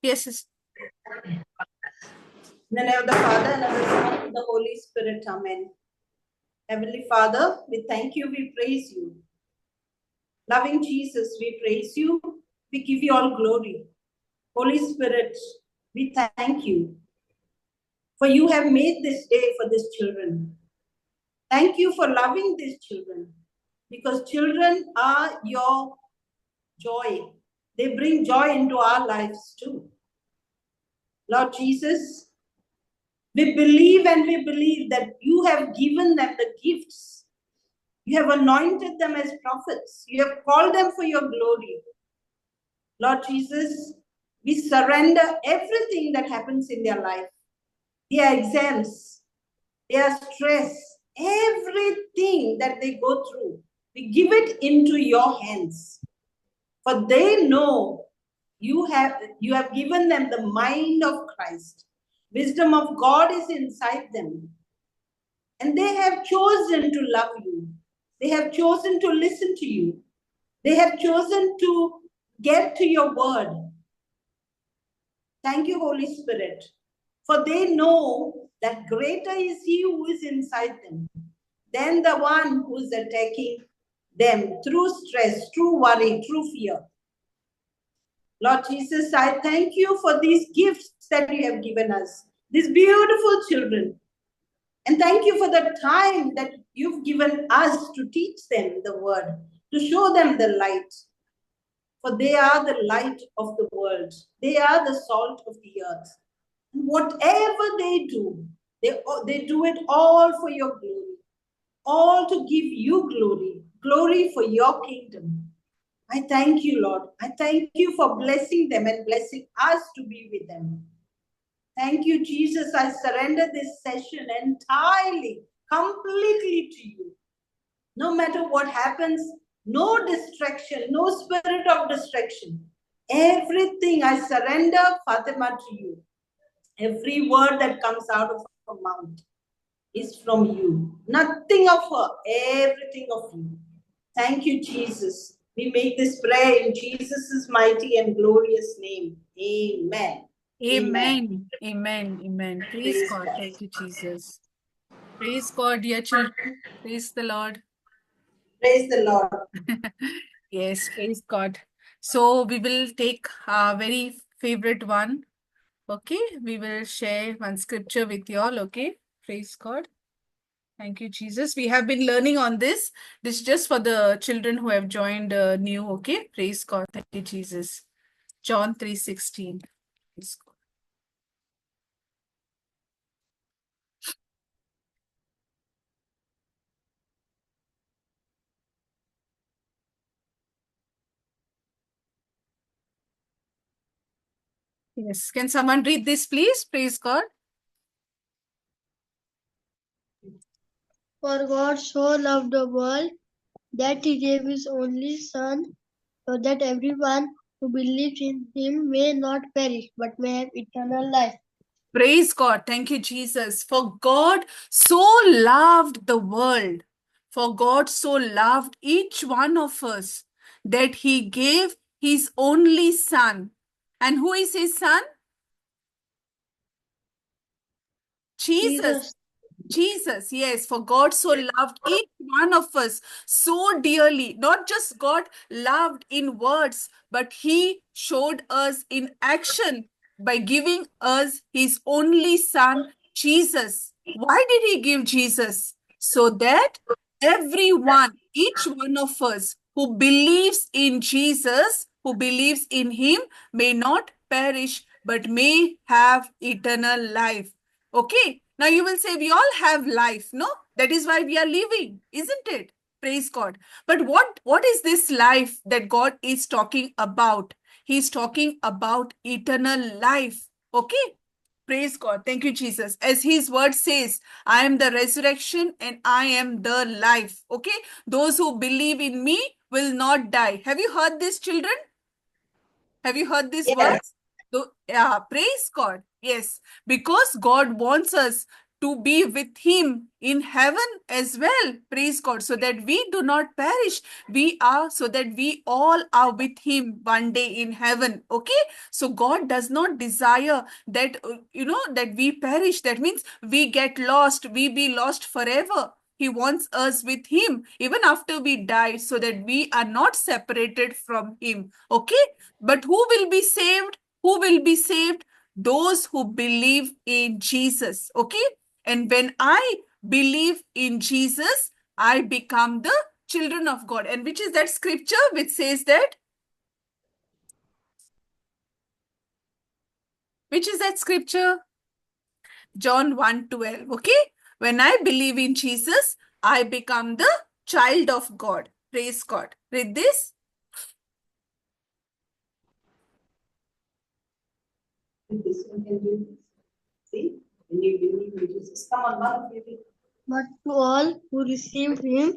Yes, yes. In the name of the Father, and of the Son, and of the Holy Spirit. Amen. Heavenly Father, we thank you, we praise you. Loving Jesus, we praise you. We give you all glory. Holy Spirit, we thank you. For you have made this day for these children. Thank you for loving these children. Because children are your joy. They bring joy into our lives too. Lord Jesus, we believe and we believe that you have given them the gifts. You have anointed them as prophets. You have called them for your glory. Lord Jesus, we surrender everything that happens in their life. Their exams, their stress, everything that they go through. We give it into your hands. For they know you have given them the mind of Christ. Wisdom of God is inside them. And they have chosen to love you. They have chosen to listen to you. They have chosen to get to your word. Thank you, Holy Spirit. For they know that greater is He who is inside them than the one who is attacking them through stress, through worry, through fear. Lord Jesus, I thank you for these gifts that you have given us, these beautiful children. And thank you for the time that you've given us to teach them the word, to show them the light. For they are the light of the world. They are the salt of the earth. And whatever they do, they do it all for your glory, all to give you glory, glory for your kingdom. I thank you, Lord. I thank you for blessing them and blessing us to be with them. Thank you, Jesus. I surrender this session entirely, completely to you. No matter what happens, no distraction, no spirit of distraction. Everything I surrender, Fatima, to you. Every word that comes out of her mouth is from you. Nothing of her, everything of you. Thank you, Jesus. We make this prayer in Jesus' mighty and glorious name. Amen. Amen. Amen. Amen. Praise God. Thank you, Jesus. Praise God, dear children. Praise the Lord. Praise the Lord. Yes, praise God. So we will take our very favorite one. Okay, we will share one scripture with you all. Okay, praise God. Thank you, Jesus. We have been learning on this. This is just for the children who have joined new. Okay, praise God. Thank you, Jesus. John 3:16. Praise God. Yes, can someone read this, please? Praise God. For God so loved the world that he gave his only Son, so that everyone who believes in him may not perish, but may have eternal life. Praise God. Thank you, Jesus. For God so loved the world. For God so loved each one of us that he gave his only Son. And who is his Son? Jesus. Jesus, yes, for God so loved each one of us so dearly. Not just God loved in words, but He showed us in action by giving us His only Son, Jesus. Why did He give Jesus? So that everyone, each one of us who believes in Jesus, who believes in Him, may not perish, but may have eternal life. Okay. Now you will say we all have life, no? That is why we are living, isn't it? Praise God. But what is this life that God is talking about? He's talking about eternal life. Okay? Praise God. Thank you, Jesus. As his word says, I am the resurrection and I am the life. Okay? Those who believe in me will not die. Have you heard this, children? Have you heard these Yes. words? So, yeah, praise God. Yes, because God wants us to be with him in heaven as well. Praise God. So that we do not perish. So that we all are with him one day in heaven. Okay. So God does not desire that, that we perish. That means we get lost. We be lost forever. He wants us with him even after we die, so that we are not separated from him. Okay. But who will be saved? Who will be saved? Those who believe in Jesus. Okay. And when I believe in Jesus, I become the children of God. And which is that scripture which says that? Which is that scripture? John 1:12. Okay. When I believe in Jesus, I become the child of God. Praise God. Read this. This one can do this. See? When you believe in Jesus. Come on, one baby. But to all who received him,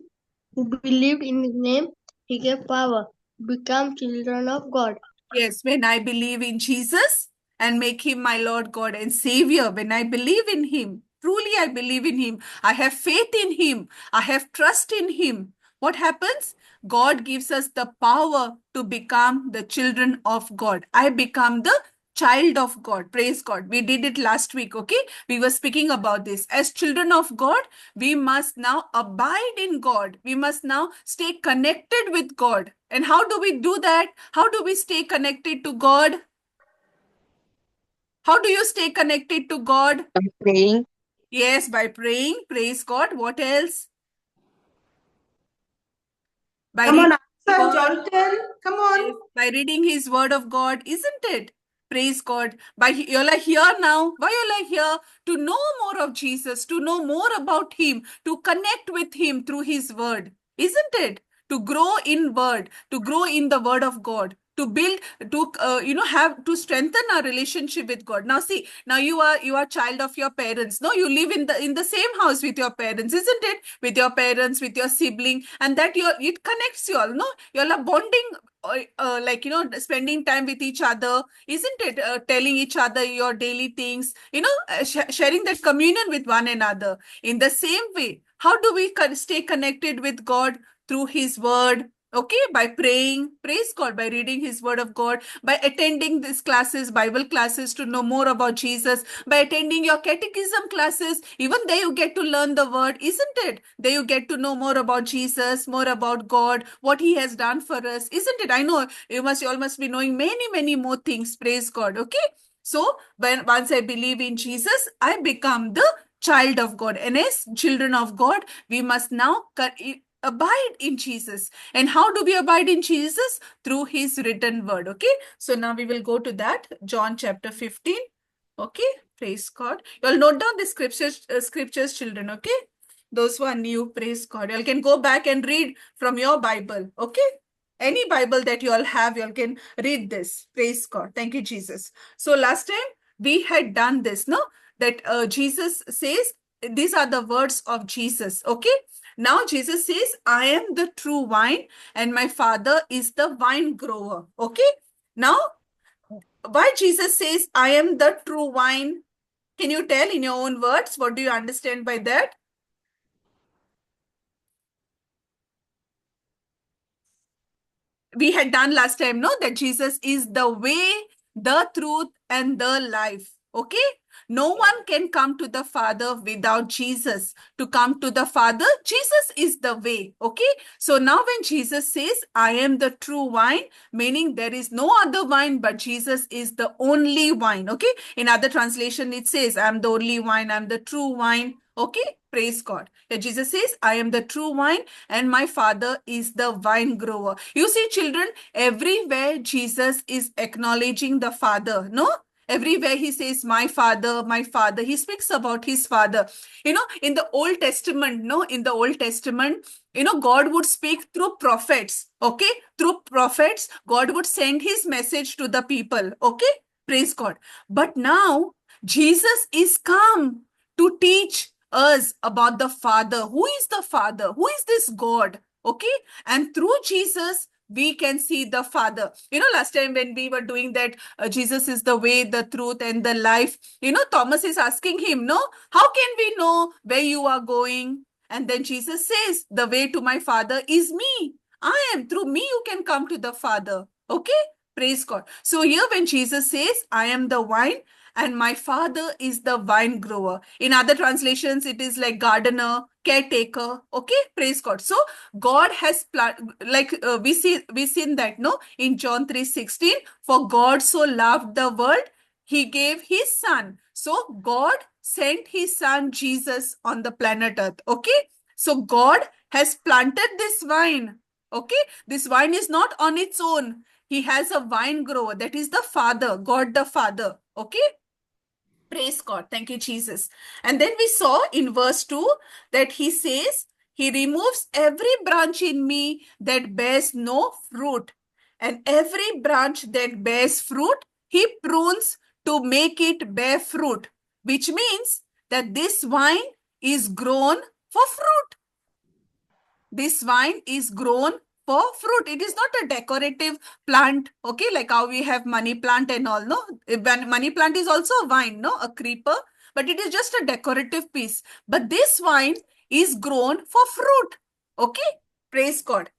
who believed in his name, he gave power to become children of God. Yes, when I believe in Jesus and make him my Lord God and Savior, when I believe in him, truly I believe in him, I have faith in him, I have trust in him. What happens? God gives us the power to become the children of God. I become the child of God. Praise God. We did it last week, okay? We were speaking about this. As children of God, we must now abide in God. We must now stay connected with God. And how do we do that? How do we stay connected to God? How do you stay connected to God? By praying. Yes, by praying. Praise God. What else? By Come on, reading answer, word. Jonathan. Come on. Yes, by reading his word of God, isn't it? Praise God. By you're like here now. Why you're like here? To know more of Jesus, to know more about him, to connect with him through his word, isn't it? To grow in word, to grow in the word of God, to build, to have to strengthen our relationship with God. Now see, now you are child of your parents. No, you live in the same house with your parents, isn't it? With your parents, with your sibling, and that it connects you all. No, you all are bonding, spending time with each other, isn't it? Telling each other your daily things, sharing that communion with one another. In the same way, how do we stay connected with God? Through his word. Okay, by praying, praise God, by reading his word of God, by attending these classes, Bible classes, to know more about Jesus, by attending your catechism classes. Even there you get to learn the word, isn't it? There you get to know more about Jesus, more about God, what he has done for us, isn't it? I know you all must be knowing many, many more things. Praise God. Okay. So once I believe in Jesus, I become the child of God. And as children of God, we must now abide in Jesus. And how do we abide in Jesus? Through his written word. Okay. So now we will go to that. John chapter 15. Okay. Praise God. You'll note down the scriptures, children. Okay. Those who are new, praise God. You all can go back and read from your Bible. Okay. Any Bible that you all have, you all can read this. Praise God. Thank you, Jesus. So last time we had done this, no? That Jesus says, these are the words of Jesus. Okay. Now Jesus says, I am the true wine and my Father is the vine grower. Okay. Now, why Jesus says, I am the true wine? Can you tell in your own words? What do you understand by that? We had done last time, no? That Jesus is the way, the truth, and the life. Okay? No one can come to the Father without Jesus. To come to the Father, Jesus is the way. Okay? So now when Jesus says, I am the true wine, meaning there is no other wine but Jesus is the only wine. Okay? In other translation, it says, I am the only wine, I am the true wine. Okay? Praise God. Yeah, Jesus says, I am the true wine and my Father is the vine grower. You see, children, everywhere Jesus is acknowledging the Father, no? Everywhere he says, my Father, he speaks about his Father. In the Old Testament, no, in the Old Testament, God would speak through prophets, okay? Through prophets, God would send his message to the people, okay? Praise God. But now, Jesus is come to teach us about the Father. Who is the Father? Who is this God? Okay? And through Jesus, we can see the Father. Last time when we were doing that, Jesus is the way, the truth, and the life. Thomas is asking him, no, how can we know where you are going? And then Jesus says, the way to my Father is me. I am. Through me, you can come to the Father. Okay? Praise God. So here when Jesus says, I am the vine, and my Father is the vine grower. In other translations, it is like gardener, caretaker. Okay, praise God. So God has like we seen that, no, in John 3:16, for God so loved the world, he gave his son. So God sent his son Jesus on the planet Earth. Okay, so God has planted this vine. Okay, this vine is not on its own. He has a vine grower, that is the Father, God the Father. Okay, praise God. Thank you, Jesus. And then we saw in verse 2 that he says, he removes every branch in me that bears no fruit. And every branch that bears fruit, he prunes to make it bear fruit, which means that this vine is grown for fruit. This vine is grown for fruit. It is not a decorative plant, okay, like how we have money plant and all, no? Money plant is also a vine, no? A creeper, but it is just a decorative piece. But this vine is grown for fruit, okay? Praise God.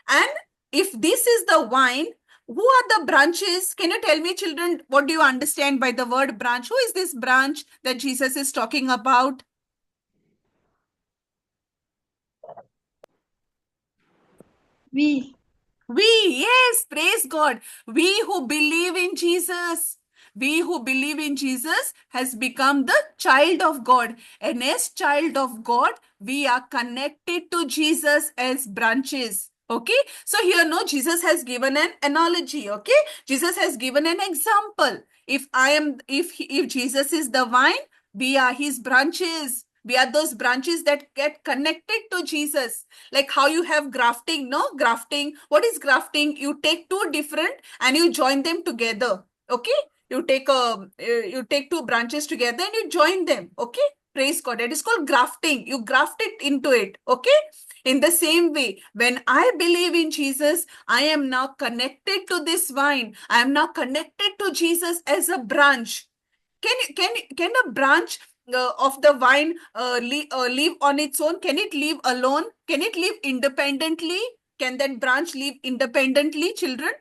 And if this is the vine, who are the branches? Can you tell me, children, what do you understand by the word branch? Who is this branch that Jesus is talking about? We. Yes, praise God. We who believe in Jesus. We who believe in Jesus has become the child of God. And as child of God, we are connected to Jesus as branches. Okay. So here, no, Jesus has given an analogy. Okay. Jesus has given an example. If Jesus is the vine, we are his branches. We are those branches that get connected to Jesus. Like how you have grafting, no? Grafting. What is grafting? You take two different and you join them together. Okay? You take two branches together and you join them. Okay? Praise God. It is called grafting. You graft it into it. Okay? In the same way, when I believe in Jesus, I am now connected to this vine. I am now connected to Jesus as a branch. Can a branch of the vine live on its own? Can it live alone? Can it live independently? Can that branch live independently, children?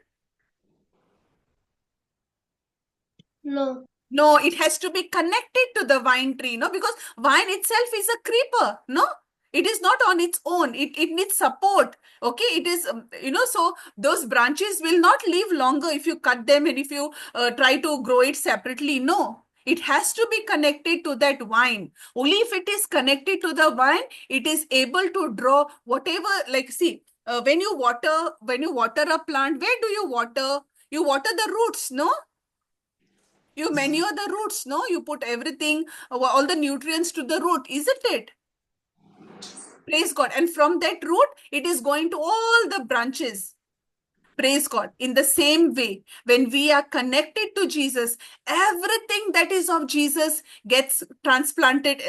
No. No, it has to be connected to the vine tree, no? Because vine itself is a creeper, no? It is not on its own. It needs support. Okay, it is, so those branches will not live longer if you cut them and if you try to grow it separately. No, it has to be connected to that vine. Only if it is connected to the vine, it is able to draw whatever, like, see, when you water a plant, where do you water? You water the roots, no? You manure the roots, no? You put everything, all the nutrients to the root, isn't it? Praise God. And from that root, it is going to all the branches. Praise God. In the same way, when we are connected to Jesus, everything that is of Jesus gets transplanted,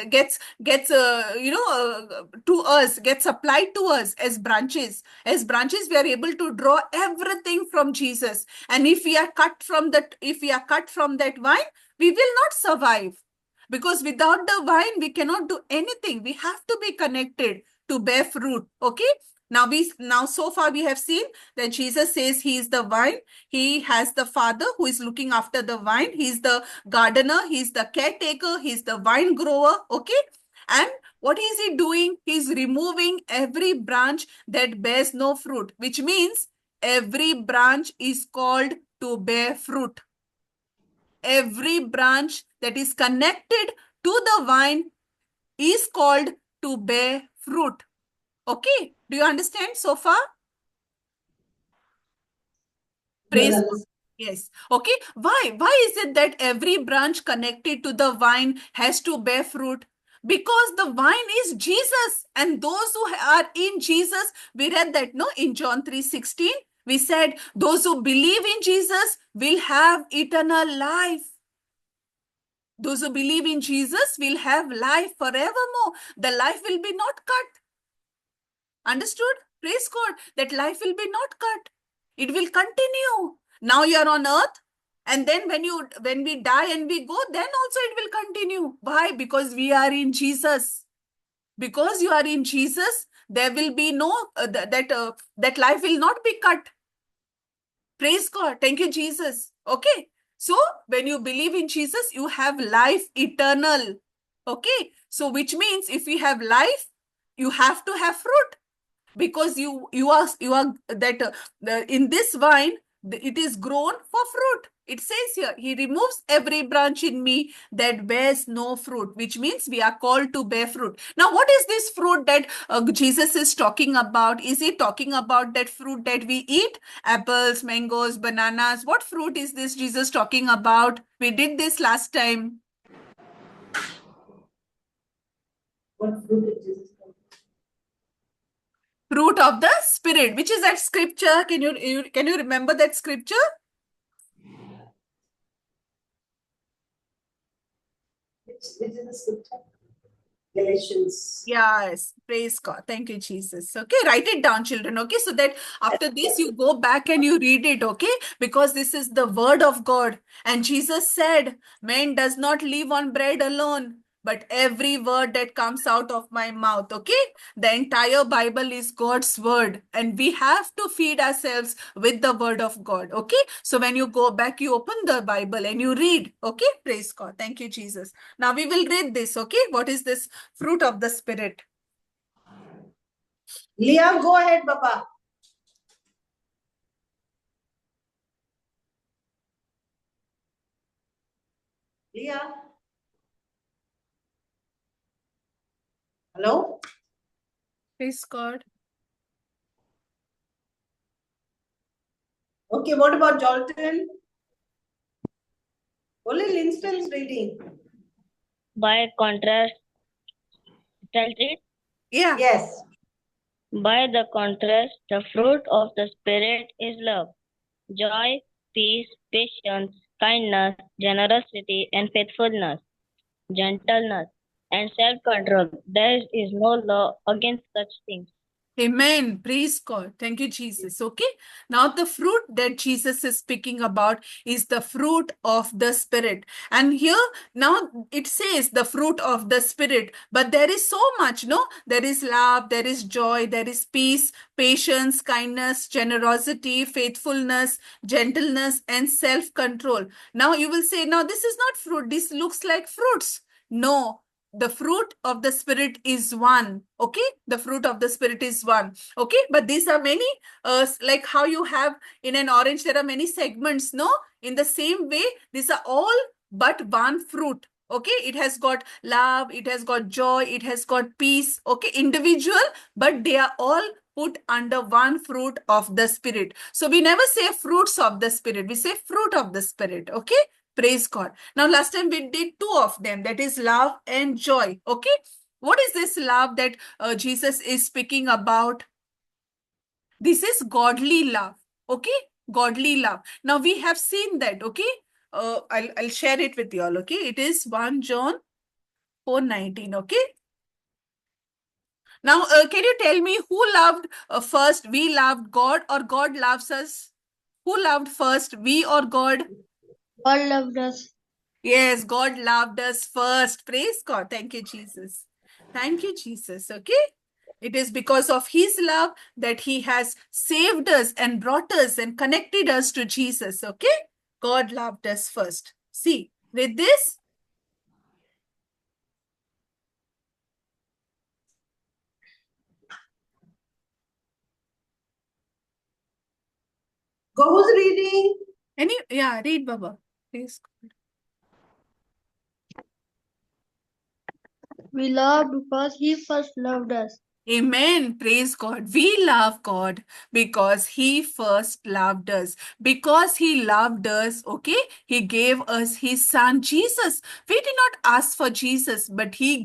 to us, gets applied to us as branches. As branches, we are able to draw everything from Jesus. And if we are cut from that vine, we will not survive. Because without the vine, we cannot do anything. We have to be connected to bear fruit. Okay. Now so far we have seen that Jesus says he is the vine. He has the Father who is looking after the vine. He's the gardener. He's the caretaker. He's the vine grower. Okay. And what is he doing? He's removing every branch that bears no fruit, which means every branch is called to bear fruit. Every branch that is connected to the vine is called to bear fruit. Okay. Do you understand so far? Praise God. Yes. Okay. Why? Why is it that every branch connected to the vine has to bear fruit? Because the vine is Jesus. And those who are in Jesus, we read that, no, in John 3:16, we said, those who believe in Jesus will have eternal life. Those who believe in Jesus will have life forevermore. The life will be not cut. Understood? Praise God. That life will be not cut. It will continue. Now you are on earth, and then when we die and we go, then also it will continue. Why? Because we are in Jesus. Because you are in Jesus, there will be no that life will not be cut. Praise God. Thank you, Jesus. Okay. So when you believe in Jesus, you have life eternal. Okay. So which means if you have life, you have to have fruit, because you are that in this vine it is grown for fruit. It says here, he removes every branch in me that bears no fruit, which means we are called to bear fruit. Now what is this fruit that Jesus is talking about? Is he talking about that fruit that we eat, apples, mangoes, bananas? What fruit is this Jesus talking about? We did this last time. What fruit it is? Fruit of the Spirit. Which is that scripture? Can you remember that scripture? Which is the scripture? Galatians. Yes, praise God. Thank you, Jesus. Okay, write it down, children. Okay, so that after this you go back and you read it. Okay, because this is the word of God. And Jesus said, man does not live on bread alone, but every word that comes out of my mouth. Okay, the entire Bible is God's word, and we have to feed ourselves with the word of God. Okay, so when you go back, you open the Bible and you read. Okay, praise God. Thank you, Jesus. Now we will read this. Okay, what is this fruit of the Spirit? Leah, go ahead, Baba. Leah. Hello? Praise God. Okay, what about Jolton? Only Linston's reading. By contrast, shall I read? Yeah. Yes. By the contrast, the fruit of the Spirit is love, joy, peace, patience, kindness, generosity, and faithfulness, gentleness, and self-control. There is no law against such things. Amen. Praise God. Thank you, Jesus. Okay. Now, the fruit that Jesus is speaking about is the fruit of the Spirit. And here, now it says the fruit of the Spirit, but there is so much, no? There is love, there is joy, there is peace, patience, kindness, generosity, faithfulness, gentleness, and self-control. Now, you will say, now this is not fruit. This looks like fruits. No, the fruit of the Spirit is one. Okay, the fruit of the Spirit is one. Okay, but these are many, like how you have in an orange there are many segments. No, in the same way these are all but one fruit. Okay, it has got love, it has got joy, it has got peace. Okay, individual, but they are all put under one fruit of the Spirit. So we never say fruits of the Spirit, we say fruit of the Spirit. Okay, praise God. Now, last time we did two of them, that is love and joy. Okay. What is this love that Jesus is speaking about? This is godly love. Okay. Godly love. Now, we have seen that. Okay. I'll share it with you all. Okay. It is 1 John 4:19. Okay. Now, can you tell me who loved first? We loved God or God loves us? Who loved first? We or God? God loved us. Yes, God loved us first. Praise God. Thank you, Jesus. Thank you, Jesus. Okay. It is because of his love that he has saved us and brought us and connected us to Jesus. Okay. God loved us first. See, with this, Go, who's reading? read, Baba. Praise God. We love because He first loved us. Amen. Praise God. We love God because he first loved us. Because he loved us, okay, he gave us his son Jesus. We did not ask for Jesus, but he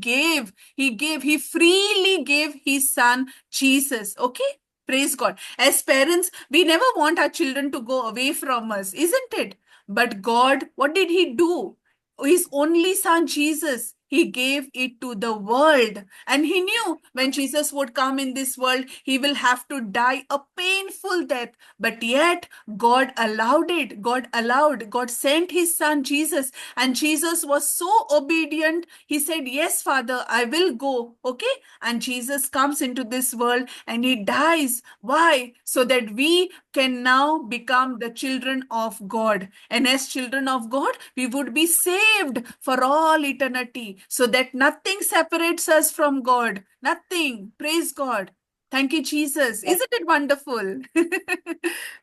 freely gave his son Jesus. Okay. Praise God. As parents, we never want our children to go away from us, isn't it? But God, what did he do? His only son Jesus, he gave it to the world. And he knew when Jesus would come in this world, he will have to die a painful death. But yet, God allowed it. God allowed. God sent his son Jesus. And Jesus was so obedient. He said, yes, Father, I will go. Okay? And Jesus comes into this world and he dies. Why? So that we can now become the children of God. And as children of God, we would be saved for all eternity, so that nothing separates us from God. Nothing. Praise God. Thank you, Jesus. Isn't it wonderful?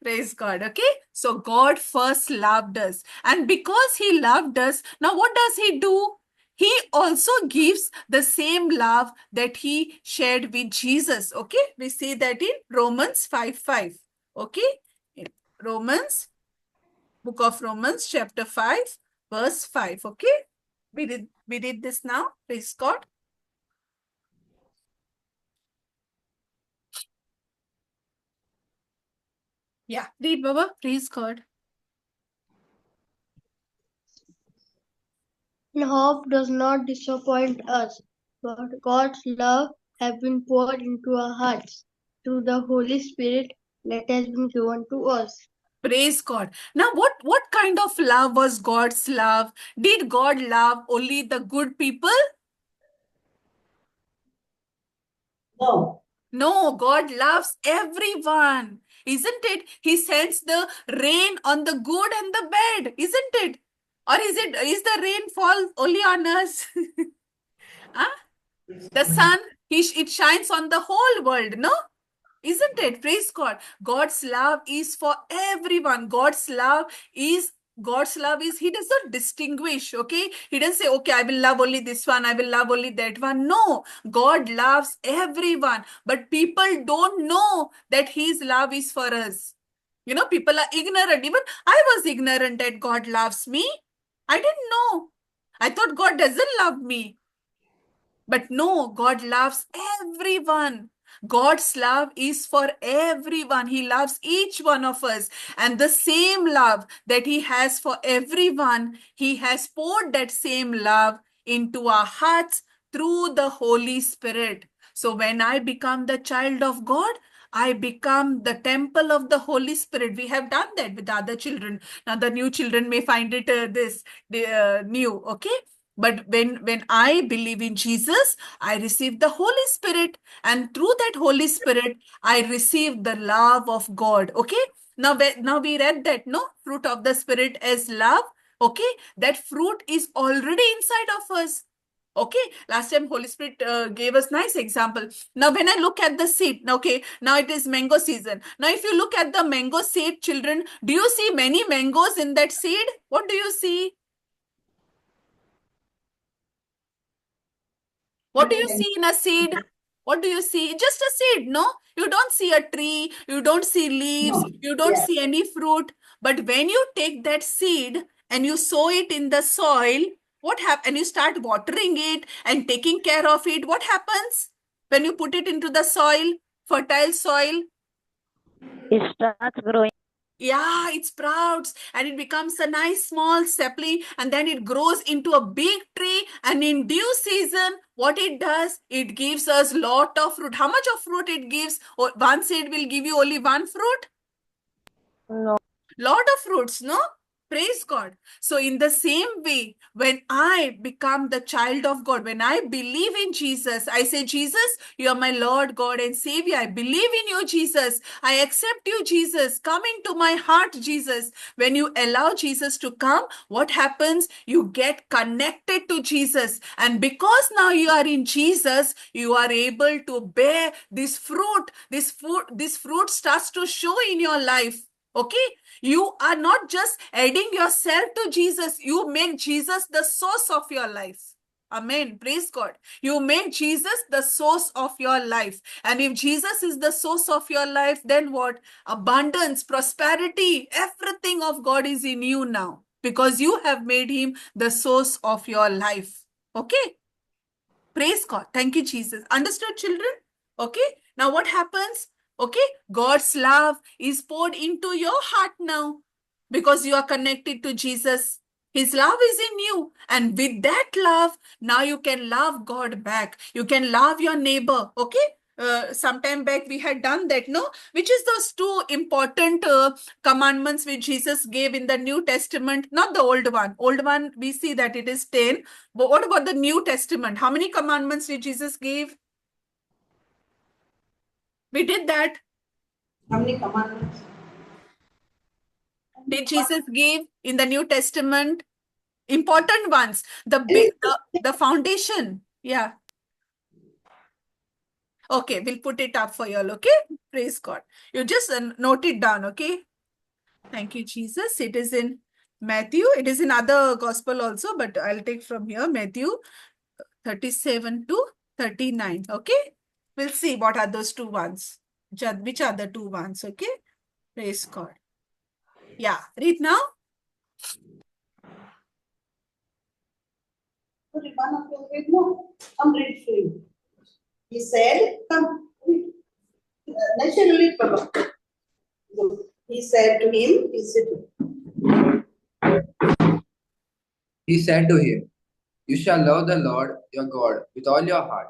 Praise God. Okay. So God first loved us. And because he loved us, now what does he do? He also gives the same love that he shared with Jesus. Okay. We see that in Romans 5:5. Okay. In Romans, book of Romans, chapter 5, verse 5. Okay. We did this now. Praise God. Yeah. Read, Baba. Praise God. And hope does not disappoint us, but God's love has been poured into our hearts through the Holy Spirit that has been given to us. Praise God. Now, what kind of love was God's love? Did God love only the good people? No. No, God loves everyone. Isn't it? He sends the rain on the good and the bad, isn't it? Or is the rain fall only on us? Huh? The sun, it shines on the whole world, no? Isn't it? Praise God. God's love is for everyone. God's love is, he does not distinguish, okay? He doesn't say, okay, I will love only this one, I will love only that one. No, God loves everyone. But people don't know that his love is for us. You know, people are ignorant. Even I was ignorant that God loves me. I didn't know. I thought God doesn't love me. But no, God loves everyone. God's love is for everyone. He loves each one of us. And the same love that He has for everyone, He has poured that same love into our hearts through the Holy Spirit. So when I become the child of God, I become the temple of the Holy Spirit. We have done that with other children. Now, the new children may find it new, okay? But when I believe in Jesus, I receive the Holy Spirit. And through that Holy Spirit, I receive the love of God. Okay? Now we read that, no? Fruit of the Spirit is love. Okay? That fruit is already inside of us. Okay, last time Holy Spirit gave us nice example. Now when I look at the seed, okay, now it is mango season. Now if you look at the mango seed, children, do you see many mangoes in that seed? What do you see? What do you see in a seed? What do you see? Just a seed, no? You don't see a tree, you don't see leaves, No. you don't Yeah. see any fruit. But when you take that seed and you sow it in the soil, what happens? And you start watering it and taking care of it, what happens? When you put it into the soil, fertile soil, It starts growing. yeah, it sprouts and it becomes a nice small sapling and then it grows into a big tree. And in due season, what it does, it gives us lot of fruit. How much of fruit it gives? Or one seed will give you only one fruit? No. Lot of fruits, no? Praise God. So in the same way, when I become the child of God, when I believe in Jesus, I say, Jesus, you are my Lord, God and Savior. I believe in you, Jesus. I accept you, Jesus. Come into my heart, Jesus. When you allow Jesus to come, what happens? You get connected to Jesus. And because now you are in Jesus, you are able to bear this fruit. This fruit starts to show in your life. Okay, you are not just adding yourself to Jesus, you make Jesus the source of your life. Amen. Praise God. You make Jesus the source of your life. And if Jesus is the source of your life, then what? Abundance, prosperity, everything of God is in you now because you have made him the source of your life. Okay. Praise God. Thank you, Jesus. Understood, children? Okay. Now what happens? Okay. God's love is poured into your heart now because you are connected to Jesus. His love is in you. And with that love, now you can love God back. You can love your neighbor. Okay? Sometime back we had done that, no? Which is those two important commandments which Jesus gave in the New Testament, not the old one. Old one, we see that it is 10. But what about the New Testament? How many commandments did Jesus give? We did that. How many commandments? Did Jesus give in the New Testament? Important ones. The foundation. Yeah. Okay, we'll put it up for you all. Okay. Praise God. You just note it down. Okay. Thank you, Jesus. It is in Matthew. It is in other gospel also, but I'll take from here Matthew 37 to 39. Okay. We'll see what are those two ones. Which are the two ones. Okay. Praise God. Yeah. Read now. Come read for you. He said, come, read. Naturally, Papa. He said to him, He said to him, You shall love the Lord your God with all your heart,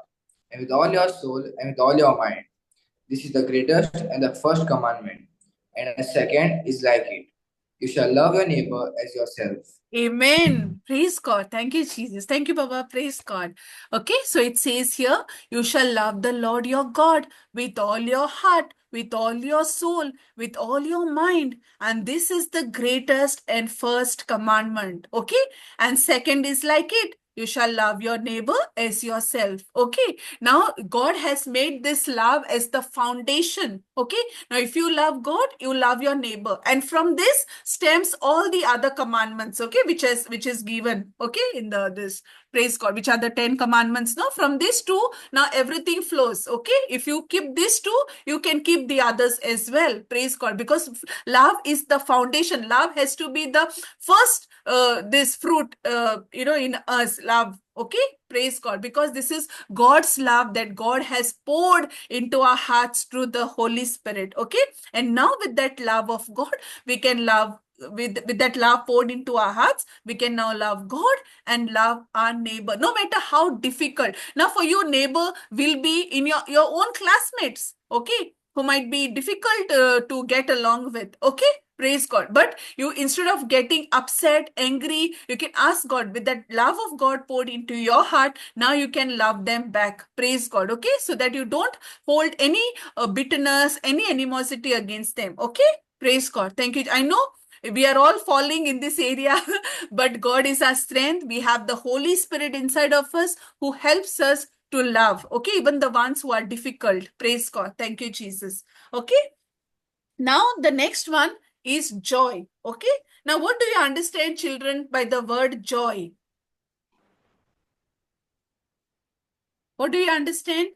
and with all your soul, and with all your mind. This is the greatest and the first commandment. And the second is like it. You shall love your neighbor as yourself. Amen. Praise God. Thank you, Jesus. Thank you, Baba. Praise God. Okay, so it says here, you shall love the Lord your God with all your heart, with all your soul, with all your mind. And this is the greatest and first commandment. Okay, and second is like it. You shall love your neighbor as yourself. Okay, now God has made this love as the foundation. Okay, now if you love God, you love your neighbor. And from this stems all the other commandments, okay, which is given, okay, in this. Praise God, which are the 10 commandments. Now, from these two, now everything flows, okay? If you keep these two, you can keep the others as well. Praise God, because love is the foundation. Love has to be the first, this fruit, in us, love. Okay, praise God, because this is God's love that God has poured into our hearts through the Holy Spirit. Okay, and now with that love of God, we can love. With that love poured into our hearts, we can now love God and love our neighbor, no matter how difficult. Now, for you, neighbor will be in your own classmates, okay, who might be difficult to get along with. Okay, praise God. But you, instead of getting upset, angry, you can ask God with that love of God poured into your heart. Now you can love them back. Praise God. Okay, so that you don't hold any bitterness, any animosity against them. Okay, praise God. Thank you. I know we are all falling in this area, but God is our strength. We have the Holy Spirit inside of us who helps us to love. Okay, even the ones who are difficult. Praise God. Thank you, Jesus. Okay, now the next one is joy. Okay, now what do you understand, children, by the word joy? What do you understand?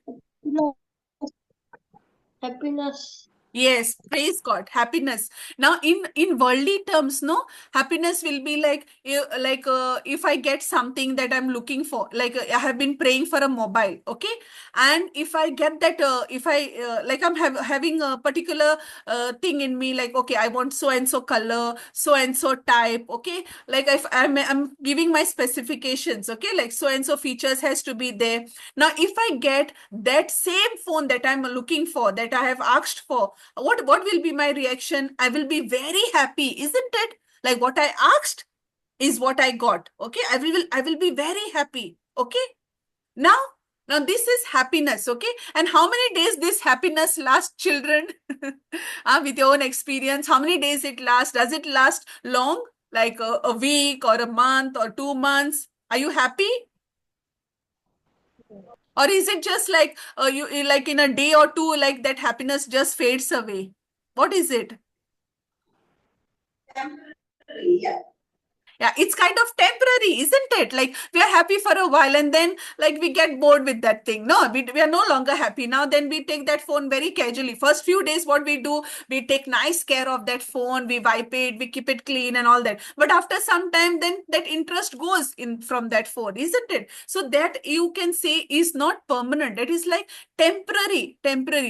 Happiness. Yes, praise God, happiness. Now, in worldly terms, no, happiness will be like if I get something that I'm looking for, like I have been praying for a mobile, okay, and if I get that, if I like I'm having a particular thing in me, like okay, I want so and so color, so and so type, okay, like if I'm giving my specifications, okay, like so and so features has to be there. Now, if I get that same phone that I'm looking for, that I have asked for, what will be my reaction? I will be very happy, isn't it? Like what I asked is what I got. Okay, I will be very happy. Okay, now this is happiness. Okay, and how many days this happiness lasts, children? With your own experience, how many days it lasts? Does it last long, like a week or a month or 2 months? Are you happy? Or is it just like you like in a day or two, like that happiness just fades away? What is it? temporary, yeah. Yeah, it's kind of temporary, isn't it? Like we are happy for a while and then like we get bored with that thing. No, we are no longer happy. Now then we take that phone very casually. First few days, what we do, we take nice care of that phone, we wipe it, we keep it clean and all that. But after some time, then that interest goes in from that phone, isn't it? So that you can say is not permanent. That is like temporary,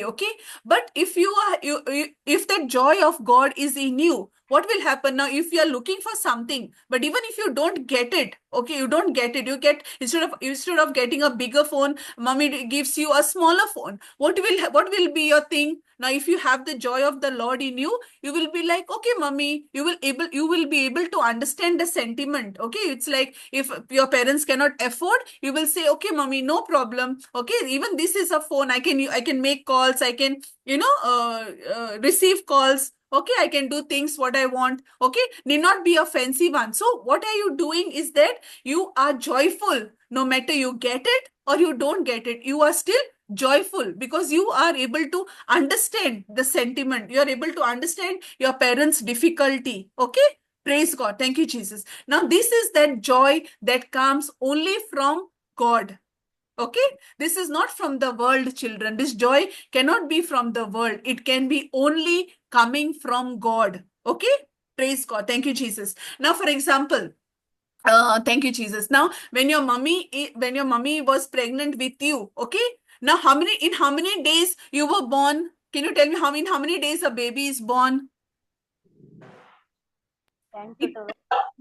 okay? But if you are if that joy of God is in you, what will happen now if you are looking for something, but even if you don't get it, okay, you don't get it, you get, instead of getting a bigger phone, mommy gives you a smaller phone. What will be your thing? Now if you have the joy of the Lord in you, you will be like, okay, mommy, you will be able to understand the sentiment. Okay, it's like if your parents cannot afford, you will say, okay, mommy, no problem. Okay, even this is a phone, I can make calls, I can, receive calls. Okay, I can do things what I want. Okay, need not be a fancy one. So what are you doing is that you are joyful. No matter you get it or you don't get it, you are still joyful because you are able to understand the sentiment. You are able to understand your parents' difficulty. Okay, praise God. Thank you, Jesus. Now, this is that joy that comes only from God. Okay, this is not from the world, children. This joy cannot be from the world. It can be only coming from God. Okay, praise God. Thank you, Jesus. Now, for example, thank you, Jesus. Now, when your mummy was pregnant with you, okay. Now, in how many days you were born? Can you tell me in how many days a baby is born? 10 to It 12.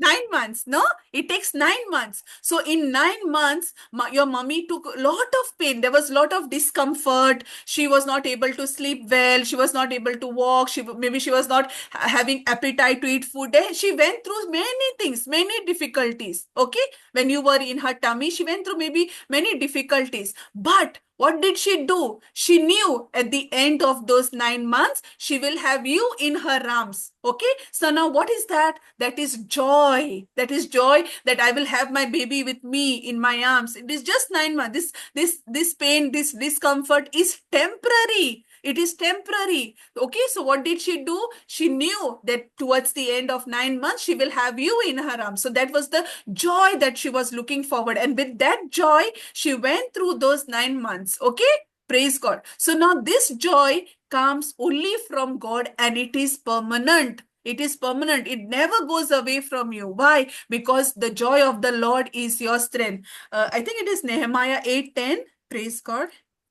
9 months, no? It takes 9 months. So in 9 months, your mummy took a lot of pain. There was a lot of discomfort. She was not able to sleep well. She was not able to walk. Maybe she was not having appetite to eat food. She went through many things, many difficulties. Okay, when you were in her tummy, she went through maybe many difficulties. But what did she do? She knew at the end of those 9 months, she will have you in her arms. Okay. So now what is that? That is joy. That is joy that I will have my baby with me in my arms. It is just 9 months. This pain, this discomfort is temporary. It is temporary. Okay. So what did she do? She knew that towards the end of 9 months, she will have you in her arms. So that was the joy that she was looking forward. And with that joy, she went through those 9 months. Okay. Praise God. So now this joy comes only from God and it is permanent. It is permanent. It never goes away from you. Why? Because the joy of the Lord is your strength. I think it is Nehemiah 8:10. Praise God.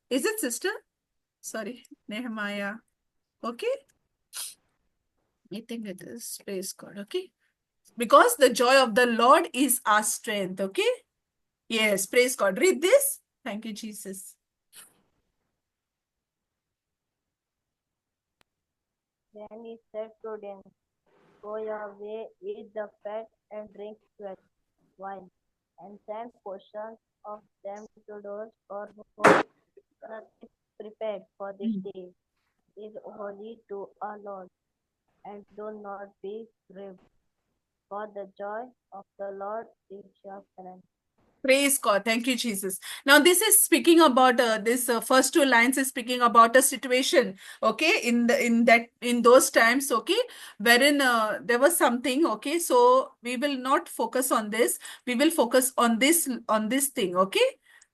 Is it, sister? Sorry, Nehemiah. Okay. I think it is. Praise God. Okay. Because the joy of the Lord is our strength. Okay. Yes. Praise God. Read this. Thank you, Jesus. Then he said to them, go your way, eat the fat and drink sweet wine, and send portions of them to those for whom nothing prepared for this day is holy to our Lord, and do not be grieved, for the joy of the Lord is your strength. Praise God. Thank you, Jesus. Now, this is speaking about this first two lines is speaking about a situation, okay, in those times, okay, wherein there was something, okay. So we will not focus on this. We will focus on this thing, okay.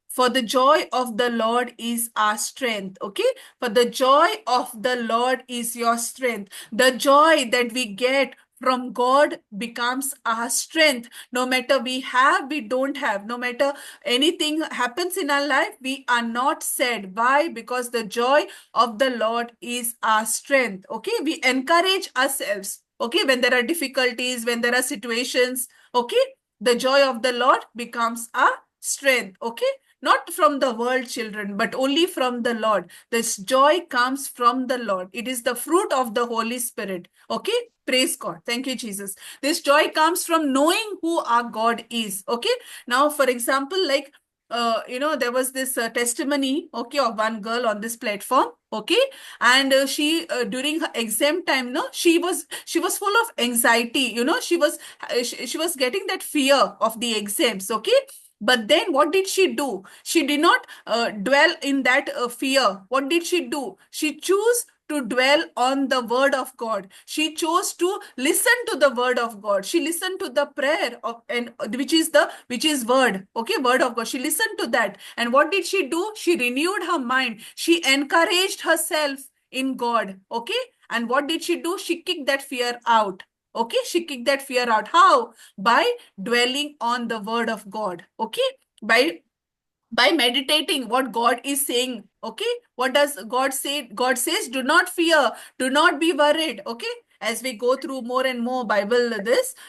For the joy of the Lord is our strength, okay. For the joy of the Lord is your strength. The joy that we get from God becomes our strength. No matter we have, we don't have, no matter anything happens in our life, we are not sad. Why? Because the joy of the Lord is our strength. Okay, we encourage ourselves. Okay, when there are difficulties, when there are situations, okay, the joy of the Lord becomes our strength. Okay, not from the world, children, but only from the Lord. This joy comes from the Lord. It is the fruit of the Holy Spirit. Okay, praise God. Thank you, Jesus. This joy comes from knowing who our God is. Okay. Now, for example, like, there was this testimony, okay, of one girl on this platform, okay, and she during her exam time, no, she was full of anxiety, she was getting that fear of the exams, okay. But then what did she do? She did not dwell in that fear. What did she do? She chose to dwell on the word of God. She chose to listen to the word of God. She listened to the prayer of, and which is word. Okay, word of God. She listened to that. And what did she do? She renewed her mind. She encouraged herself in God. Okay. And what did she do? She kicked that fear out. Okay, she kicked that fear out. How? By dwelling on the word of God. Okay, by meditating what God is saying. Okay, what does God say? God says, do not fear, do not be worried. Okay, as we go through more and more Bible,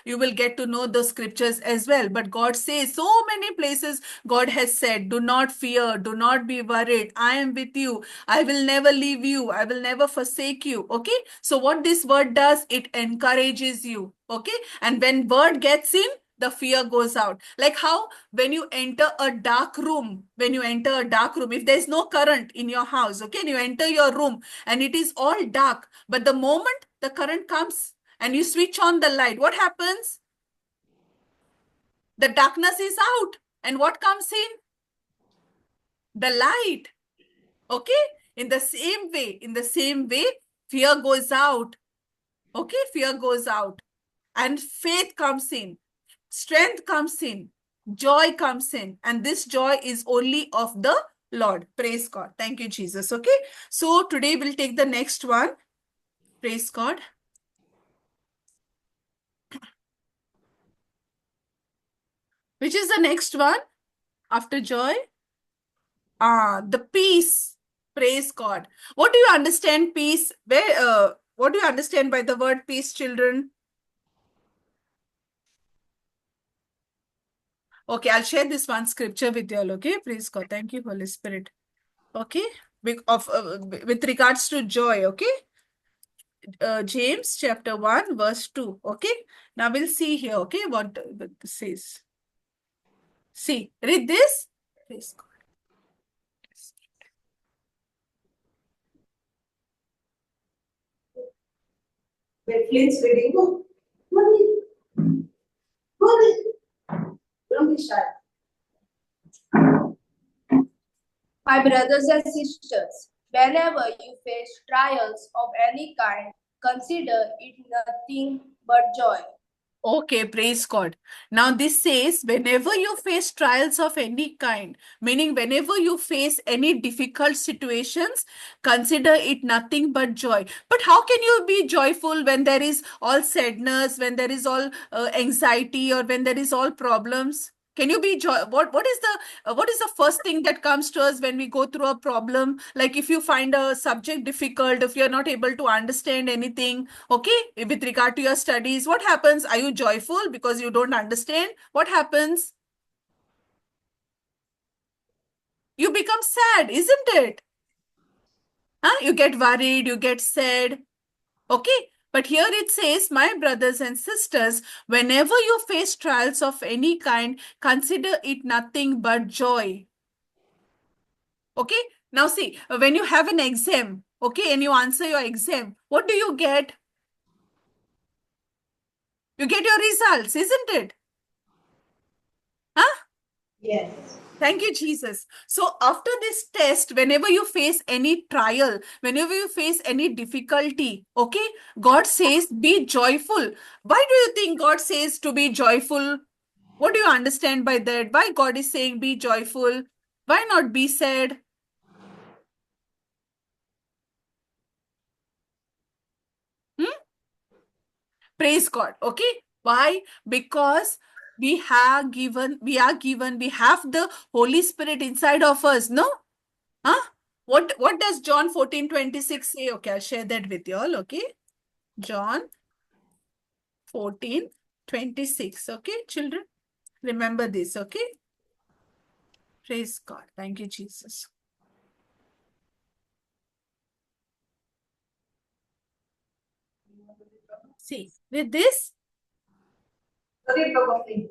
you will get to know the scriptures as well. But God says so many places, God has said, do not fear, do not be worried. I am with you. I will never leave you. I will never forsake you. Okay. So what this word does, it encourages you. Okay. And when word gets in, the fear goes out. Like how when you enter a dark room, if there's no current in your house, okay, and you enter your room and it is all dark, but the moment the current comes and you switch on the light, what happens? The darkness is out. And what comes in? The light. Okay? In the same way, fear goes out. Okay? Fear goes out. And faith comes in. Strength comes in. Joy comes in. And this joy is only of the Lord. Praise God. Thank you, Jesus. Okay? So today we'll take the next one. Praise God. Which is the next one after joy? The peace. Praise God. What do you understand peace? What do you understand by the word peace, children? Okay, I'll share this one scripture with you all. Okay, praise God. Thank you, Holy Spirit. Okay, with regards to joy. Okay, James chapter 1 verse 2. Okay, now we'll see here. Okay, what this says. See, read this. Praise God. Wait, Flint's reading. Mommy. Don't be shy. My brothers and sisters, whenever you face trials of any kind, consider it nothing but joy. Okay, praise God. Now this says, whenever you face trials of any kind, meaning whenever you face any difficult situations, consider it nothing but joy. But how can you be joyful when there is all sadness, when there is all anxiety, or when there is all problems? Can you be joy? What is the first thing that comes to us when we go through a problem? Like if you find a subject difficult, if you're not able to understand anything, okay, with regard to your studies, what happens? Are you joyful because you don't understand? What happens? You become sad, isn't it? Huh? You get worried, you get sad. Okay. But here it says, my brothers and sisters, whenever you face trials of any kind, consider it nothing but joy. Okay. Now see, when you have an exam, okay, and you answer your exam, what do you get? You get your results, isn't it? Huh? Yes. Thank you, Jesus. So after this test, whenever you face any trial, whenever you face any difficulty, okay, God says, be joyful. Why do you think God says to be joyful? What do you understand by that? Why God is saying be joyful? Why not be sad? Hmm? Praise God. Okay. Why? Because we have the Holy Spirit inside of us. No? Huh? What does John 14:26 say? Okay, I'll share that with you all. Okay. John 14:26. Okay, children. Remember this, okay? Praise God. Thank you, Jesus. See, with this, Read the coffee.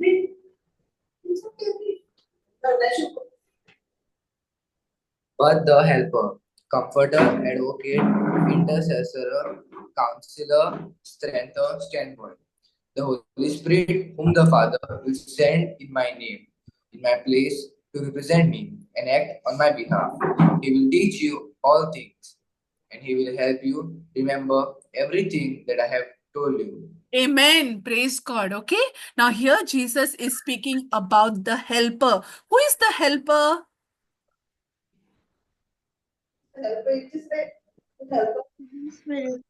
Read. It's okay. Read. No, that should go. But the Helper, Comforter, Advocate, Intercessor, Counselor, Strengther, Standpoint, the Holy Spirit, whom the Father will send in my name, in my place, to represent me and act on my behalf. He will teach you all things, and he will help you remember everything that I have told you. amen. Praise God. Okay. Now, here Jesus is speaking about the helper. Who is the helper? Help it is that. Help. Spirit.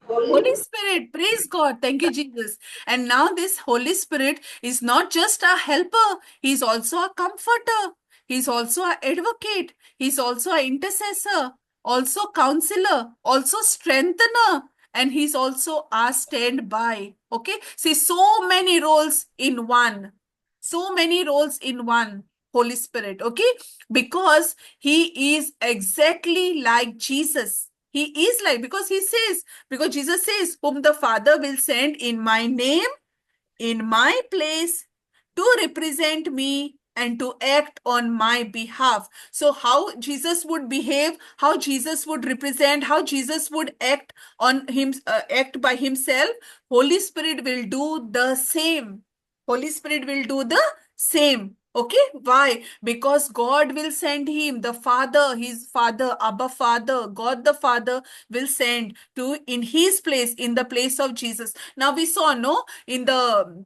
Holy Spirit, praise God. Thank you, Jesus. And now this Holy Spirit is not just a helper, he's also a comforter. He's also an advocate. He's also an intercessor, also counselor, also strengthener, and he's also our standby. Okay, see, so many roles in one, so many roles in one. Holy Spirit, okay, because he is exactly like Jesus. He is like, because he says, because Jesus says, whom the Father will send in my name, in my place, to represent me and to act on my behalf. So how Jesus would behave, how Jesus would represent, how Jesus would act on him, act by himself, Holy Spirit will do the same. Holy Spirit will do the same. Okay, why? Because God will send him, the Father, his Father, Abba Father, God the Father will send to in his place, in the place of Jesus. Now we saw, no, in the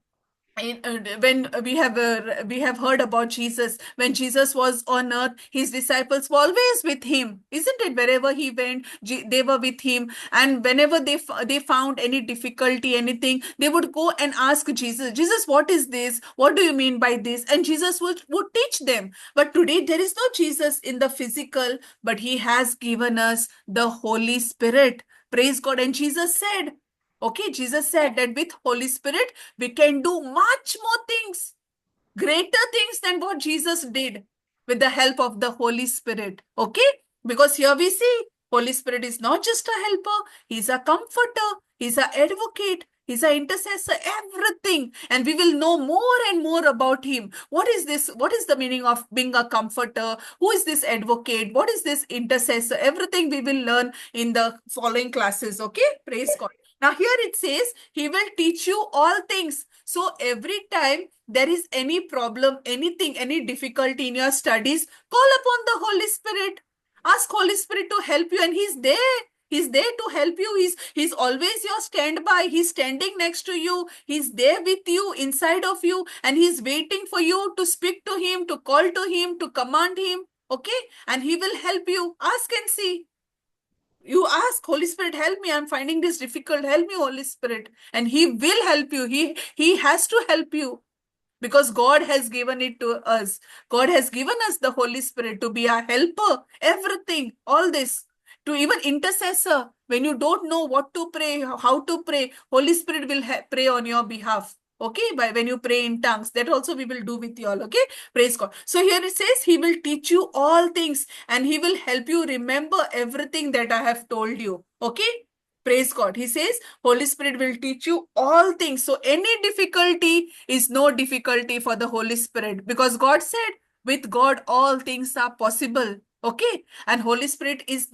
when we have heard about Jesus, when Jesus was on earth, his disciples were always with him, isn't it? Wherever he went, they were with him, and whenever they found any difficulty, anything, they would go and ask Jesus, Jesus, what is this? What do you mean by this? And Jesus would teach them. But today there is no Jesus in the physical, but he has given us the Holy Spirit. Praise God. And Jesus said, okay, Jesus said that with Holy Spirit, we can do much more things, greater things than what Jesus did with the help of the Holy Spirit. Okay? Because here we see Holy Spirit is not just a helper, he's a comforter, he's an advocate, he's an intercessor, everything. And we will know more and more about him. What is this? What is the meaning of being a comforter? Who is this advocate? What is this intercessor? Everything we will learn in the following classes. Okay? Praise God. Now here it says, he will teach you all things. So every time there is any problem, anything, any difficulty in your studies, call upon the Holy Spirit. Ask Holy Spirit to help you, and he's there. He's there to help you. He's always your standby. He's standing next to you. He's there with you, inside of you, and he's waiting for you to speak to him, to call to him, to command him. Okay? And he will help you. Ask and see. You ask, Holy Spirit, help me. I'm finding this difficult. Help me, Holy Spirit. And he will help you. He has to help you, because God has given it to us. God has given us the Holy Spirit to be our helper, everything, all this, to even intercessor. When you don't know what to pray, how to pray, Holy Spirit will pray on your behalf. Okay, by when you pray in tongues, that also we will do with you all. Okay, praise God. So here it says, he will teach you all things and he will help you remember everything that I have told you. Okay, praise God. He says, Holy Spirit will teach you all things. So any difficulty is no difficulty for the Holy Spirit, because God said, with God, all things are possible. Okay. And Holy Spirit is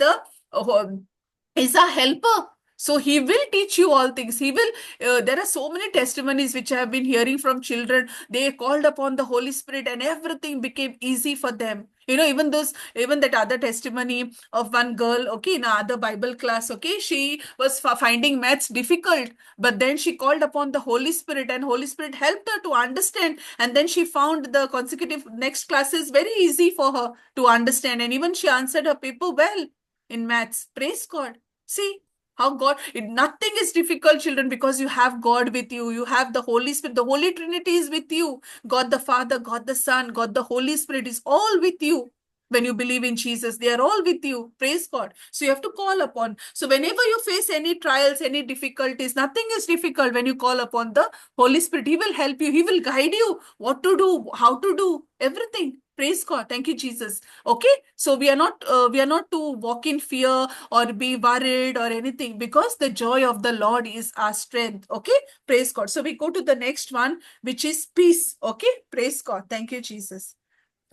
is a helper. So he will teach you all things. He will, there are so many testimonies which I have been hearing from children. They called upon the Holy Spirit and everything became easy for them. You know, even that other testimony of one girl, okay, in another Bible class, okay, she was finding maths difficult, but then she called upon the Holy Spirit and Holy Spirit helped her to understand. And then she found the consecutive next classes very easy for her to understand. And even she answered her paper well in maths. Praise God. See how God, nothing is difficult, children, because you have God with you. You have the Holy Spirit. The Holy Trinity is with you. God the Father, God the Son, God the Holy Spirit is all with you. When you believe in Jesus, they are all with you. Praise God. So you have to call upon. So whenever you face any trials, any difficulties, nothing is difficult when you call upon the Holy Spirit. He will help you. He will guide you what to do, how to do, everything. Praise God. Thank you, Jesus. Okay. So we are not to walk in fear or be worried or anything, because the joy of the Lord is our strength. Okay. Praise God. So we go to the next one, which is peace. Okay. Praise God. Thank you, Jesus.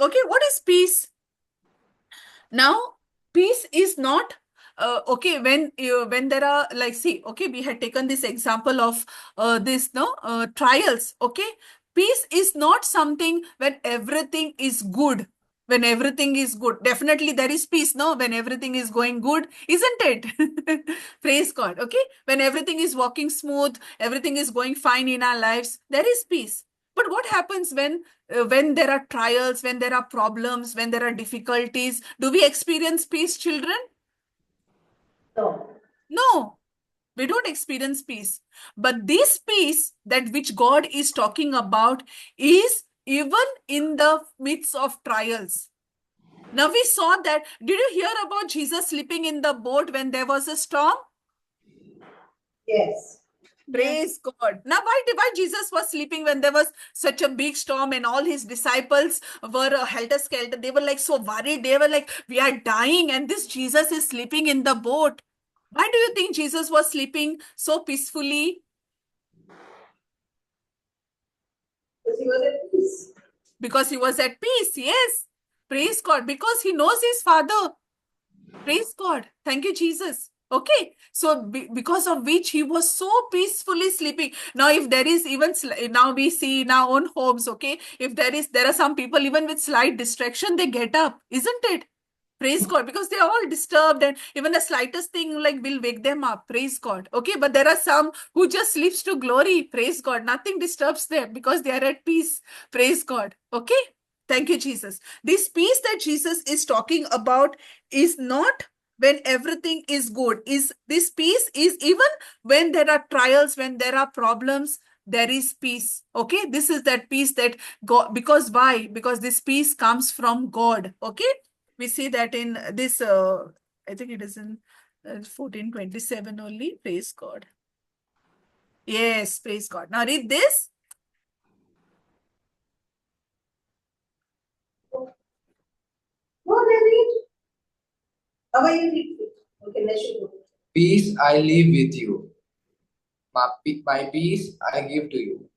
Okay. What is peace? Now, peace is not okay when there are, like, see, okay, we had taken this example of trials. Okay, peace is not something when everything is good. When everything is good, definitely there is peace, no, when everything is going good, isn't it? Praise God. Okay, when everything is walking smooth, everything is going fine in our lives, there is peace. But what happens when there are trials, when there are problems, when there are difficulties? Do we experience peace, children? No. No, we don't experience peace. But this peace that which God is talking about is even in the midst of trials. Now we saw that. Did you hear about Jesus sleeping in the boat when there was a storm? Yes. Praise God. Now, why Jesus was sleeping when there was such a big storm and all his disciples were helter-skelter? They were like so worried. They were like, we are dying, and this Jesus is sleeping in the boat. Why do you think Jesus was sleeping so peacefully? Because he was at peace. Because he was at peace. Yes. Praise God. Because he knows his Father. Praise God. Thank you, Jesus. Okay. So, because of which he was so peacefully sleeping. Now, if there is even, now we see in our own homes, okay, if there are some people even with slight distraction, they get up, isn't it? Praise God, because they are all disturbed and even the slightest thing like will wake them up. Praise God. Okay, but there are some who just sleeps to glory. Praise God. Nothing disturbs them because they are at peace. Praise God. Okay. Thank you, Jesus. This peace that Jesus is talking about is not when everything is good. Is this peace is even when there are trials, when there are problems, there is peace. Okay, this is that peace that God, because why? Because this peace comes from God. Okay, we see that in this, I think it is in 1427 only. Praise God. Yes, praise God. Now read this. Go on and read. How are you read? Okay, let's go. Peace I leave with you. My peace I give to you.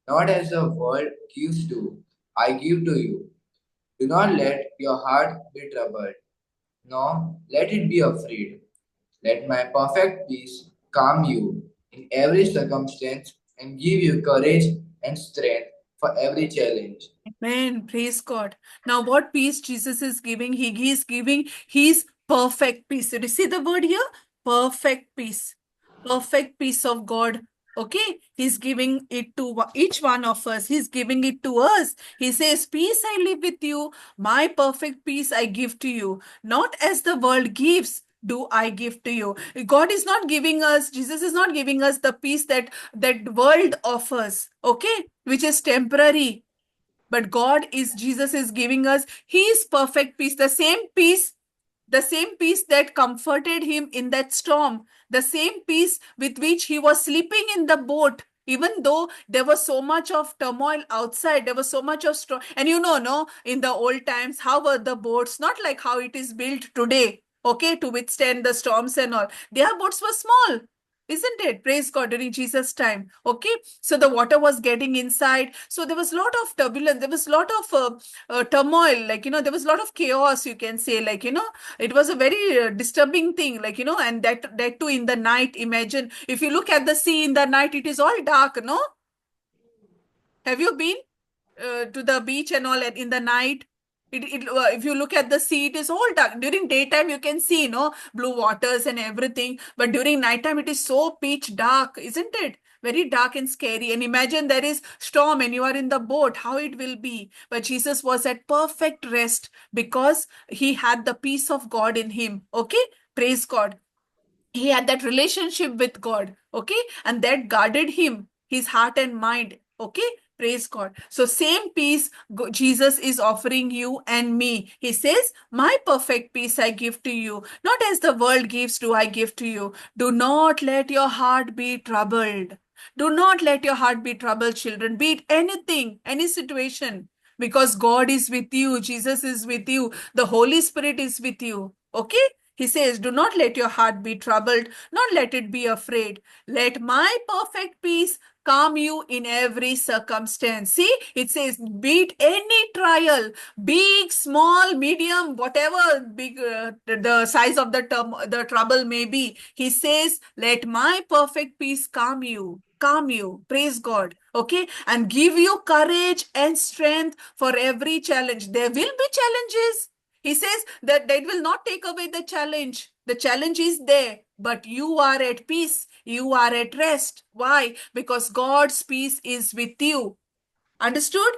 Not as the world gives to, I give to you. Do not let your heart be troubled, nor let it be afraid. Let my perfect peace calm you in every circumstance and give you courage and strength for every challenge. Amen. Praise God. Now, what peace Jesus is giving? He is giving his perfect peace. Did you see the word here? Perfect peace. Perfect peace of God. Okay. He's giving it to each one of us. He's giving it to us. He says, peace I live with you. My perfect peace I give to you. Not as the world gives, do I give to you. God is not giving us, Jesus is not giving us the peace that world offers. Okay. Which is temporary, but Jesus is giving us his perfect peace, the same peace that comforted him in that storm, the same peace with which he was sleeping in the boat. Even though there was so much of turmoil outside, there was so much of storm. And no, in the old times, how were the boats? Not like how it is built today, okay, to withstand the storms and all. Their boats were small, isn't it? Praise God, during Jesus' time. Okay. So the water was getting inside. So there was a lot of turbulence. There was a lot of turmoil. Like, there was a lot of chaos, you can say. Like, it was a very disturbing thing. Like, and that too in the night. Imagine if you look at the sea in the night, it is all dark, no? Have you been to the beach and all in the night? If you look at the sea, it is all dark. During daytime, you can see, blue waters and everything. But during nighttime, it is so pitch dark, isn't it? Very dark and scary. And imagine there is storm and you are in the boat, how it will be. But Jesus was at perfect rest because he had the peace of God in him. Okay? Praise God. He had that relationship with God, okay, and that guarded him, his heart and mind, okay. Praise God. So same peace Jesus is offering you and me. He says, my perfect peace I give to you, not as the world gives do I give to you. Do not let your heart be troubled. Do not let your heart be troubled, children, be it anything, any situation, because God is with you, Jesus is with you, the Holy Spirit is with you, okay. He says, do not let your heart be troubled, not let it be afraid. Let my perfect peace calm you in every circumstance. See, it says, beat any trial, big, small, medium, whatever big the size of the trouble may be. He says, let my perfect peace calm you. Calm you, praise God, okay, and give you courage and strength for every challenge. There will be challenges. He says that it will not take away the challenge. The challenge is there, but you are at peace. You are at rest. Why? Because God's peace is with you. Understood?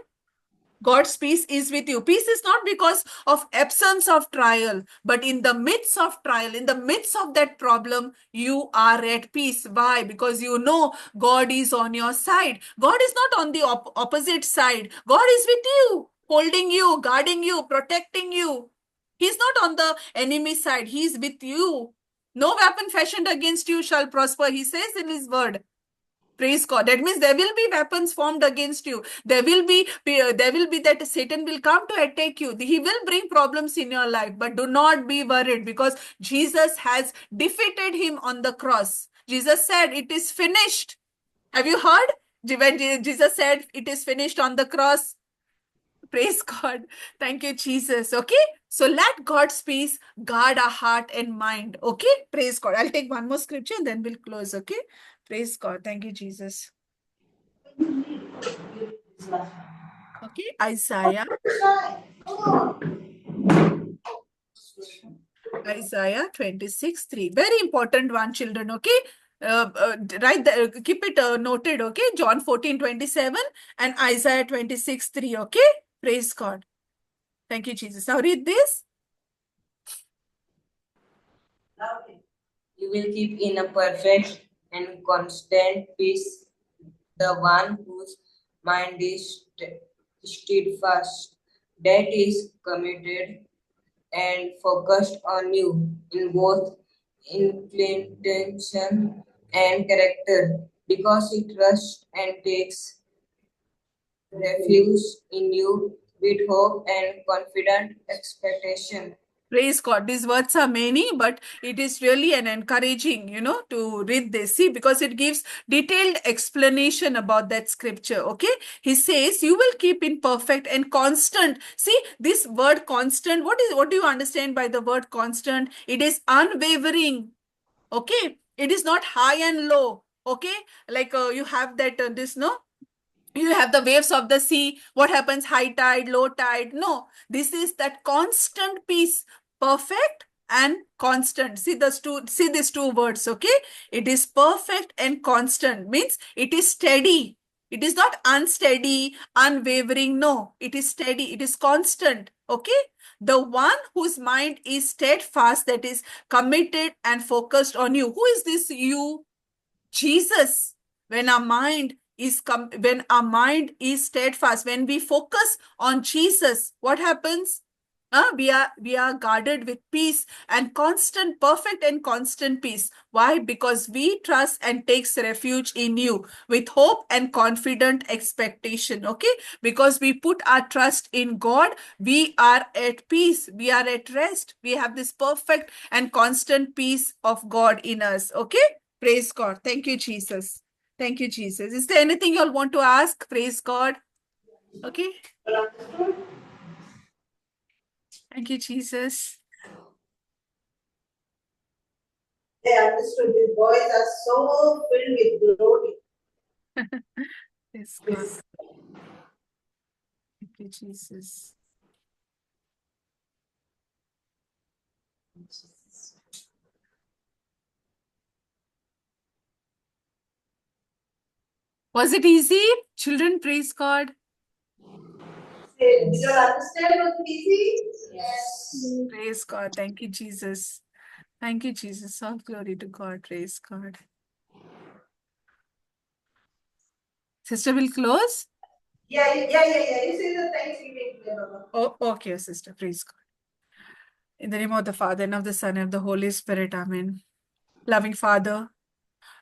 God's peace is with you. Peace is not because of absence of trial, but in the midst of trial, in the midst of that problem, you are at peace. Why? Because you know God is on your side. God is not on the opposite side. God is with you, holding you, guarding you, protecting you. He's not on the enemy side. He's with you. No weapon fashioned against you shall prosper, he says in his word. Praise God. That means there will be weapons formed against you. There will be that Satan will come to attack you. He will bring problems in your life, but do not be worried because Jesus has defeated him on the cross. Jesus said, "It is finished." Have you heard? When Jesus said, "It is finished" on the cross? Praise God. Thank you, Jesus. Okay. So let God's peace guard our heart and mind. Okay. Praise God. I'll take one more scripture and then we'll close. Okay. Praise God. Thank you, Jesus. Okay. Isaiah 26:3. Very important one, children. Okay. Write there, keep it noted. Okay. John 14:27 and Isaiah 26:3. Okay. Praise God. Thank you, Jesus. Now read this. You will keep in a perfect and constant peace the one whose mind is steadfast, that is committed and focused on you in both inclination and character, because he trusts and takes refuge in you with hope and confident expectation. Praise God. These words are many, but it is really an encouraging, to read this. See, because it gives detailed explanation about that scripture. Okay. He says, you will keep in perfect and constant. See, this word constant, what do you understand by the word constant? It is unwavering. Okay. It is not high and low. Okay. Like you have that, you have the waves of the sea. What happens? High tide, low tide. No, this is that constant peace, perfect and constant. See these two words. Okay, it is perfect and constant, means it is steady. It is not unsteady, unwavering. No, it is steady, it is constant. Okay, the one whose mind is steadfast, that is committed and focused on you. Who is this you? Jesus. When our mind is steadfast, when we focus on Jesus, what happens? We are guarded with peace and constant, perfect and constant peace. Why? Because we trust and takes refuge in you with hope and confident expectation. Okay, because we put our trust in God, we are at peace, we are at rest, we have this perfect and constant peace of God in us. Okay. Praise God. Thank you, Jesus. Thank you, Jesus. Is there anything you all want to ask? Praise God. Okay. Thank you, Jesus. They understood these boys are so filled with glory. Praise God. Thank you, Jesus. Was it easy? Children, praise God. Did you understand what easy? Yes. Praise God. Thank you, Jesus. Thank you, Jesus. All glory to God. Praise God. Sister will close. Yeah. You say the Thanksgiving. Oh, okay, sister. Praise God. In the name of the Father, and of the Son, and of the Holy Spirit. Amen. Loving Father,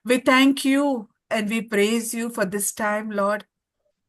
we thank you and we praise you for this time, Lord.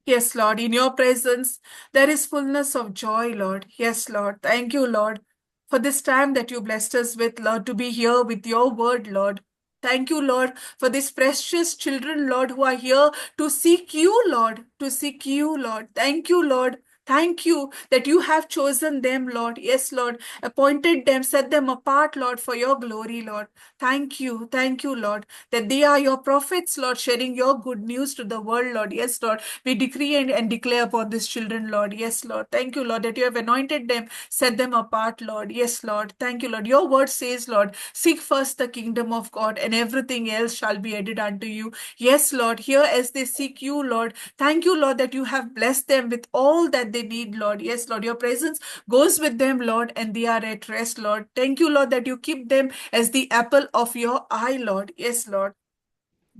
Yes, Lord, in your presence, there is fullness of joy, Lord. Yes, Lord. Thank you, Lord, for this time that you blessed us with, Lord, to be here with your word, Lord. Thank you, Lord, for these precious children, Lord, who are here to seek you, Lord, to seek you, Lord. Thank you, Lord. Thank you that you have chosen them, Lord. Yes, Lord. Appointed them, set them apart, Lord, for your glory, Lord. Thank you, Lord, that they are your prophets, Lord, sharing your good news to the world, Lord. Yes, Lord. We decree and declare upon these children, Lord. Yes, Lord. Thank you, Lord, that you have anointed them, set them apart, Lord. Yes, Lord. Thank you, Lord. Your word says, Lord, seek first the kingdom of God, and everything else shall be added unto you. Yes, Lord. Here as they seek you, Lord. Thank you, Lord, that you have blessed them with all that they need, Lord. Yes, Lord. Your presence goes with them, Lord, and they are at rest, Lord. Thank you, Lord, that you keep them as the apple of your eye, Lord. Yes, Lord.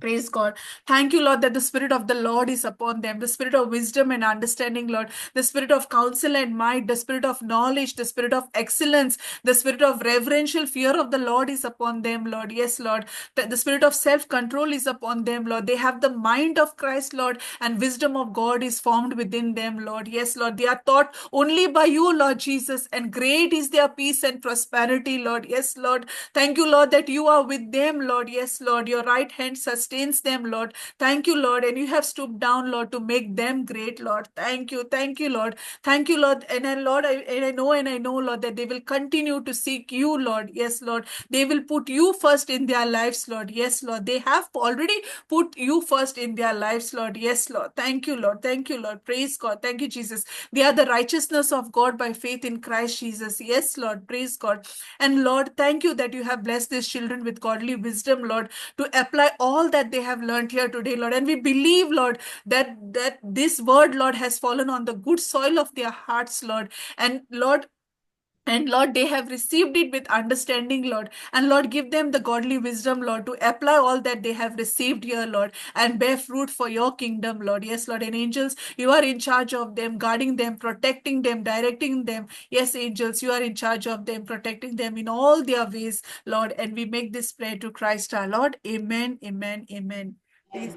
Praise God. Thank you, Lord, that the Spirit of the Lord is upon them. The Spirit of wisdom and understanding, Lord. The Spirit of counsel and might. The Spirit of knowledge. The Spirit of excellence. The Spirit of reverential fear of the Lord is upon them, Lord. Yes, Lord. The Spirit of self-control is upon them, Lord. They have the mind of Christ, Lord, and wisdom of God is formed within them, Lord. Yes, Lord. They are taught only by you, Lord Jesus, and great is their peace and prosperity, Lord. Yes, Lord. Thank you, Lord, that you are with them, Lord. Yes, Lord. Your right hand sustains them, Lord. Thank you, Lord. And you have stooped down, Lord, to make them great, Lord. Thank you. Thank you, Lord. Thank you, Lord. Lord, I know, Lord, that they will continue to seek you, Lord. Yes, Lord. They will put you first in their lives, Lord. Yes, Lord. They have already put you first in their lives, Lord. Yes, Lord. Thank you, Lord. Thank you, Lord. Praise God. Thank you, Jesus. They are the righteousness of God by faith in Christ Jesus. Yes, Lord. Praise God. And Lord, thank you that you have blessed these children with godly wisdom, Lord, to apply all that they have learned here today, Lord. And we believe, Lord, that this word, Lord, has fallen on the good soil of their hearts, Lord. And Lord, they have received it with understanding, Lord. And Lord, give them the godly wisdom, Lord, to apply all that they have received here, Lord, and bear fruit for your kingdom, Lord. Yes, Lord. And angels, you are in charge of them, guarding them, protecting them, directing them. Yes, angels, you are in charge of them, protecting them in all their ways, Lord. And we make this prayer to Christ our Lord. Amen, amen, amen. Please.